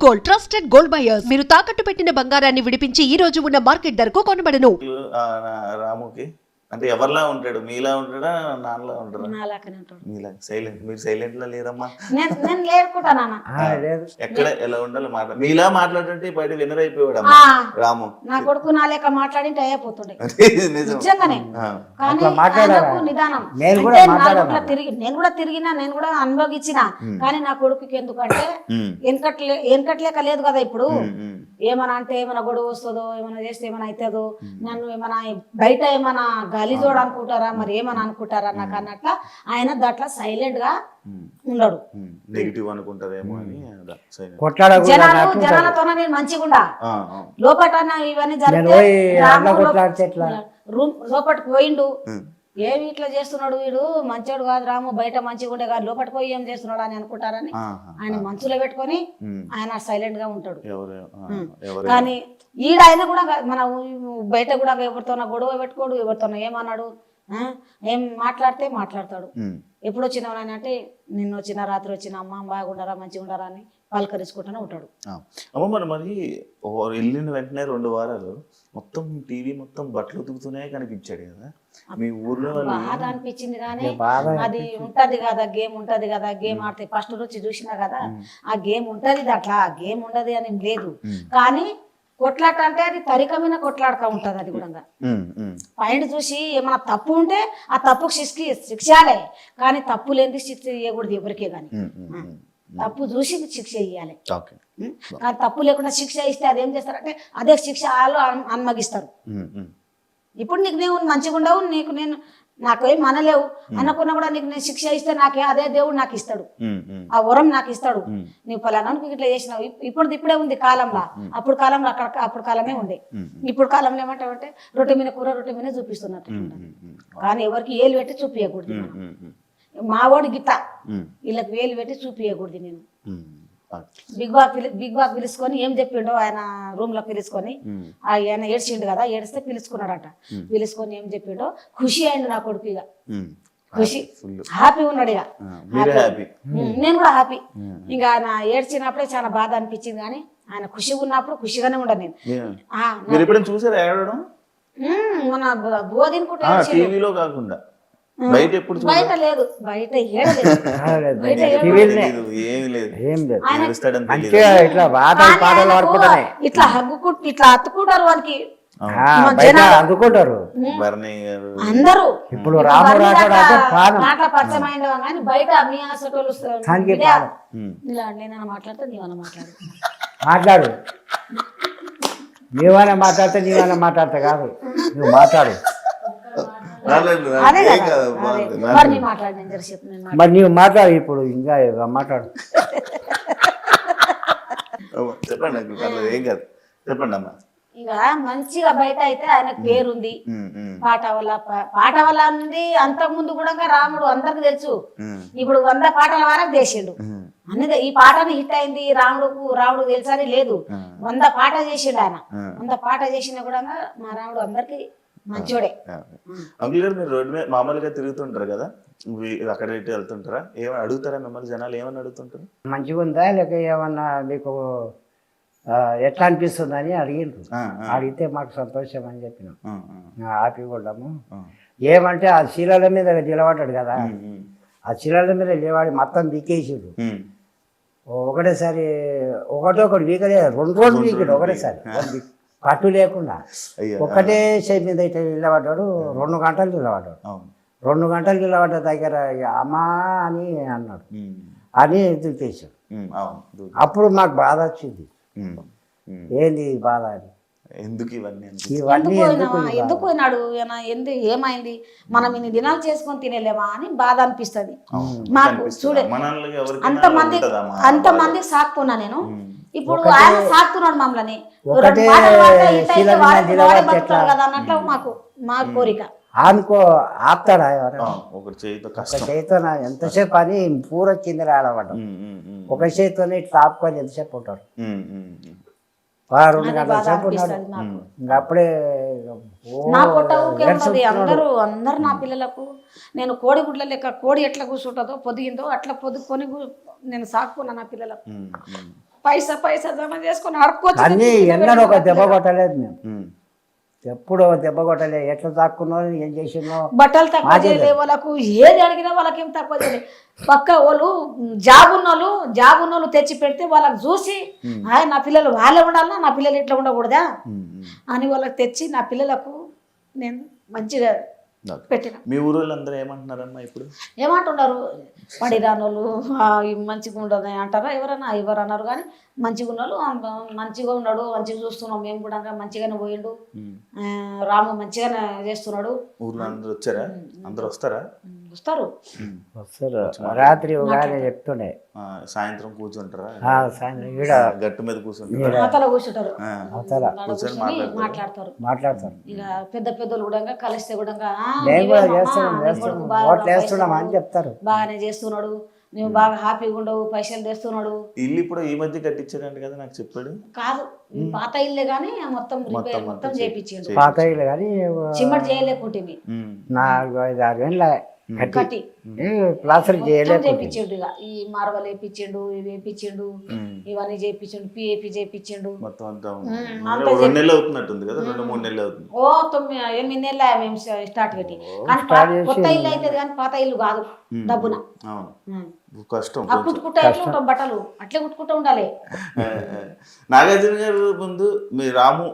Gold trusted gold buyers మీరు తాకట్టు పెట్టిన బంగారాన్ని విడిపించి ఈ రోజు ఉన్న మార్కెట్ ధరకు కొనబడను. రాముకి అంటే ఎవరిలా ఉంటాడు? మీలా ఉంటాడా, నాన్నలా ఉంటాడా? మీలా సైలెంట్. మీరు సైలెంట్ లా లేరమ్మా. ఎక్కడ ఎలా ఉండాలి మీలా మాట్లాడుతుంటే బయట వినర్ అయిపోయాడు రాము. నా కొడుకు నా లేక మాట్లాడింటే అయిపోతుండే నిజంగానే. నిదానం నేను కూడా తిరిగినా, నేను కూడా అనుభవించిన. కానీ నా కొడుకుకి ఎందుకంటే వెనకట్లేక లేదు కదా. ఇప్పుడు ఏమన్నా అంటే ఏమైనా గొడవ వస్తుందో, ఏమైనా చేస్తే ఏమైనా అవుతుందో, నన్ను ఏమైనా బయట ఏమైనా గలీజోడు అనుకుంటారా, మరి ఏమని అనుకుంటారా నాకు అన్నట్ల ఆయన దాంట్లో సైలెంట్ గా ఉండడు. నెగిటివ్ అనుకుంటారేమో అని జనాలతోనే నేను మంచిగా లోపట ఇవన్నీ జరిగితే రూమ్ లోపలికి పోయిండు, ఏమి ఇట్లా చేస్తున్నాడు వీడు, మంచోడు కాదు రాము, బయట మంచిగా ఉండే కాదు, లోపలికి పోయి ఏం చేస్తున్నాడు అని అనుకుంటారని ఆయన మనసులో పెట్టుకొని ఆయన సైలెంట్ గా ఉంటాడు. కానీ ఈడ ఆయన కూడా మన బయట కూడా ఎవరితోనా గొడవ పెట్టుకోడు, ఎవరితోనా ఏమన్నాడు, ఏం మాట్లాడితే మాట్లాడతాడు. ఎప్పుడు వచ్చినావు అని అంటే నిన్న వచ్చిన రాత్రి వచ్చిన అమ్మ బాగుండరా మంచిగా ఉండరా అని పలకరించుకుంటూనే ఉంటాడు. అమ్మ మరి వెళ్ళిన వెంటనే 2 వారాలు మొత్తం టీవీ మొత్తం బట్టలు ఉతుకుతూనే కనిపించాడు కదా మీ ఊర్లో. బాధ అనిపించింది కానీ అది ఉంటది కదా, గేమ్ ఉంటది కదా, గేమ్ ఆడితే ఫస్ట్ నుంచి చూసినా కదా, ఆ గేమ్ ఉంటది దాంట్లో, ఆ గేమ్ ఉండదు అని లేదు. కానీ కొట్లాట అంటే అది తరికమైన కొట్లాడక ఉంటది. అది కూడా పైన చూసి ఏమైనా తప్పు ఉంటే ఆ తప్పుకు శిక్షాలే, కానీ తప్పు లేని శిక్ష ఇవ్వకూడదు ఎవరికే. కానీ తప్పు చూసి శిక్ష ఇవ్వాలి, కానీ తప్పు లేకుండా శిక్ష ఇస్తే అదేం చేస్తారంటే అదే శిక్ష వాళ్ళు అన్మగిస్తారు. ఇప్పుడు నీకు నేను మంచిగా ఉండవు, నీకు నేను నాకేం మనలేవు అనుకున్నా కూడా నీకు నేను శిక్ష ఇస్తే నాకే అదే దేవుడు నాకు ఇస్తాడు, ఆ వరం నాకు ఇస్తాడు. నీవు ఫలానా ఇట్లా చేసినావు, ఇప్పుడే ఉంది కాలంలో, అప్పుడు కాలంలో అప్పుడు కాలమే ఉంది. ఇప్పుడు కాలంలో ఏమంటావంటే రొట్టె మీద కూర రొట్టె మీద చూపిస్తున్నట్టు. కానీ ఎవరికి ఏలు పెట్టి చూపించకూడదు. మా వాడు గిట్ట వీళ్ళకి వేలు పెట్టి చూపించకూడదు. నేను బిగ్ బాస్ పిలుచుకొని ఏం చెప్పిండో ఆయన రూమ్ లో పిలుచుకొని, ఆయన ఏడ్చిండు కదా, ఏడిస్తే పిలుచుకున్నాడట. పిలుచుకొని ఏం చెప్పిండో ఖుషి అయిండు నా కొడుకు. ఇక ఖుషి హ్యాపీ ఉన్నాడు. ఇక నేను కూడా హ్యాపీ. ఇంకా ఆయన ఏడ్చినప్పుడే చాలా బాధ అనిపించింది, కానీ ఆయన ఖుషిగా ఉన్నప్పుడు ఖుషిగానే ఉండను నేను. మన బోధినుకుంటా బయట లేదు, బయట ఇట్లా హగ్గుకుంటూ ఇట్లా అత్తుకుంటారు వానికి అందుకుంటారు అందరూ. ఇప్పుడు మాటల పరిచయం కానీ బయట మీ ఆసటోళ్ళు నేనన్నా మాట్లాడితే నీవన్నా మాట్లాడు, నీవన్నా మాట్లాడితే నీవన్నా మాట్లాడతా కాదు, నువ్వు మాట్లాడు. మరి నీవు మాట్లాడు, ఇప్పుడు ఇంకా మాట్లాడు. ఇక మంచిగా బయట అయితే ఆయనకు పేరుంది, పాట వల్ల ఉంది. అంతకు ముందు కూడా రాముడు అందరికి తెలుసు. ఇప్పుడు 100 పాటల వరకు చేసిండు అన్ని. ఈ పాటని హిట్ అయింది, రాముడు తెలుసని లేదు. 100 పాట చేసిండు ఆయన. 100 పాట చేసినా కూడా మా రాముడు అందరికి మంచోడే. అంకుల్ గారు మీరు రోడ్డు మీద మామూలుగా తిరుగుతుంటారు కదా, అక్కడ ఇటు వెళ్తుంటారా? ఏమైనా అడుగుతారా మిమ్మల్ని జనాలు? ఏమన్నా అడుగుతుంటారు? మంచిగా ఉందా లేక ఏమన్నా మీకు ఎట్లా అనిపిస్తుంది అని అడిగిండ్రు. అడిగితే మాకు సంతోషం అని చెప్పినాం, హ్యాపీగా ఉన్నాము. ఏమంటే ఆ శీలాల మీద నిలబడ్డాడు కదా, ఆ శీలాల మీద నిలబడి మొత్తం బీకేసిండు. ఒకటేసారి ఒకటి వీకలేదు, 2 రోజులు వీకాడు ఒకటేసారి, పట్టు లేకుండా ఒక్కటే షేప్ మీద ఇట్లా నిలబడ్డాడు. 2 గంటలు నిలబడ్డాడు. 2 గంటలు నిలబడ్డ దగ్గర అమ్మా అని అన్నాడు, అని దులిపేశాడు. అప్పుడు మాకు బాధ వచ్చింది, ఏంది బాధ అని. ఎందుకు పోయినాడు, ఏమైంది, మనం ఇన్ని దినాలు చేసుకొని తినేలేమా అని బాధ అనిపిస్తుంది మాకు. చూడే అంతమంది సాకున్నా నేను, ఇప్పుడు ఆయన సాకుతున్నాడు మమ్మల్ని కదా అన్నట్లు మా కోరిక. అనుకో ఆపుతాడా చేతితో ఎంతసేపు అని పూర కింద ఆడబడ్డాం. ఒక చేతితోనే ఇట్లా ఆపుకొని ఎంతసేపు ఉంటాడు, 2 గంటల సేపు ఉన్నాడు. అప్పుడే అందరూ నా పిల్లలకు నేను కోడి గుడ్ల లెక్క, కోడి ఎట్లా కూర్చుంటుందో పొదిగిందో అట్లా పొదుకొని నేను సాకున్నా నా పిల్లలకు. పైసా జమ చేసుకొని అడుక్కోవచ్చు అన్నీ ఎన్నడూ ఒక దెబ్బ కొట్టలేదు మేము, ఉమ్. ఎప్పుడు ఒక దెబ్బ కొట్టలేదు. ఎట్లా తాక్కున్నో ఏం చేసినో బట్టలు తక్కువ చేయలే వాళ్ళకు, ఏది అడిగినా వాళ్ళకి ఏం తక్కువ చేయలేదు. పక్క వాళ్ళు జాబ్ ఉన్నోళ్ళు తెచ్చి పెడితే వాళ్ళకి చూసి నా పిల్లలు వాళ్ళే ఉండాలన్నా, నా పిల్లలు ఇట్లా ఉండకూడదా అని వాళ్ళకి తెచ్చి నా పిల్లలకు నేను మంచిగా పెట్టిన. మీ ఊరు వాళ్ళందరూ ఏమంటున్నారమ్మా ఇప్పుడు? ఏమంటున్నారు, పడి రానోళ్ళు మంచిగా ఉండదు అంటారా ఎవరన్నా? ఎవరు అన్నారు కానీ మంచిగా ఉన్నోళ్ళు మంచిగా ఉన్నాడు, మంచిగా చూస్తున్నాం మేము కూడా, మంచిగానే పోయిండు, రాము మంచిగానే చేస్తున్నాడు. ఊర్లో అందరూ వచ్చారా? అందరూ వస్తారా? వస్తారు. వస్తారు. రాత్రి ఉగానే చెప్తుండే సాయంత్రం కూర్చుంటారా? సాయంత్రం ఈడ గట్టు మీద కూర్చుంటారా? అవతల కూర్చుంటారు, అవతల కూర్చొని మాట్లాడతారు. ఇక పెద్ద పెద్దలు కూడా కలిస్తే కూడా మేము కూడా చేస్తున్నాం ఓట్లు వేస్తున్నాం అని చెప్తారు. బాగానే చేస్తున్నాడు, నువ్వు బాగా హ్యాపీగా ఉండవు, పైసలు తెస్తున్నాడు. ఇల్లు ఇప్పుడు ఈ మధ్య కట్టించారంట కదా, నాకు చెప్పాడు. కాదు పాత ఇల్లే గానీ మొత్తం రిపేర్ మొత్తం చేయించిండు. పాత ఇల్లు కానీ సిమెంట్ చేయలేకుంటుంది, 4-5 ఏళ్ళ కట్టి ప్లాస్టర్ చేయలేదు. చేయించిండు. ఇక ఈ మార్వల్ వేయించిండు, ఇవి వేయించిండు, ఇవన్నీ చేయించిండు, పిఏపి చేయించిండు. మొత్తం అంతా 2 నెలలు అవుతున్నట్టుంది కదా, 2-3 నెలలు అవుతుంది. ఓ 8 నెలలు మేము స్టార్ట్ పెట్టి. కానీ కొత్త ఇల్లు అవుతుంది కానీ పాత ఇల్లు కాదు డబ్బున. కష్టం. కుట్టుకుంటా ఎట్లా ఉంటాం బట్టలు, అట్లే కుట్టుకుంటూ ఉండాలి. నాగార్జున గారు ముందు మీ రాము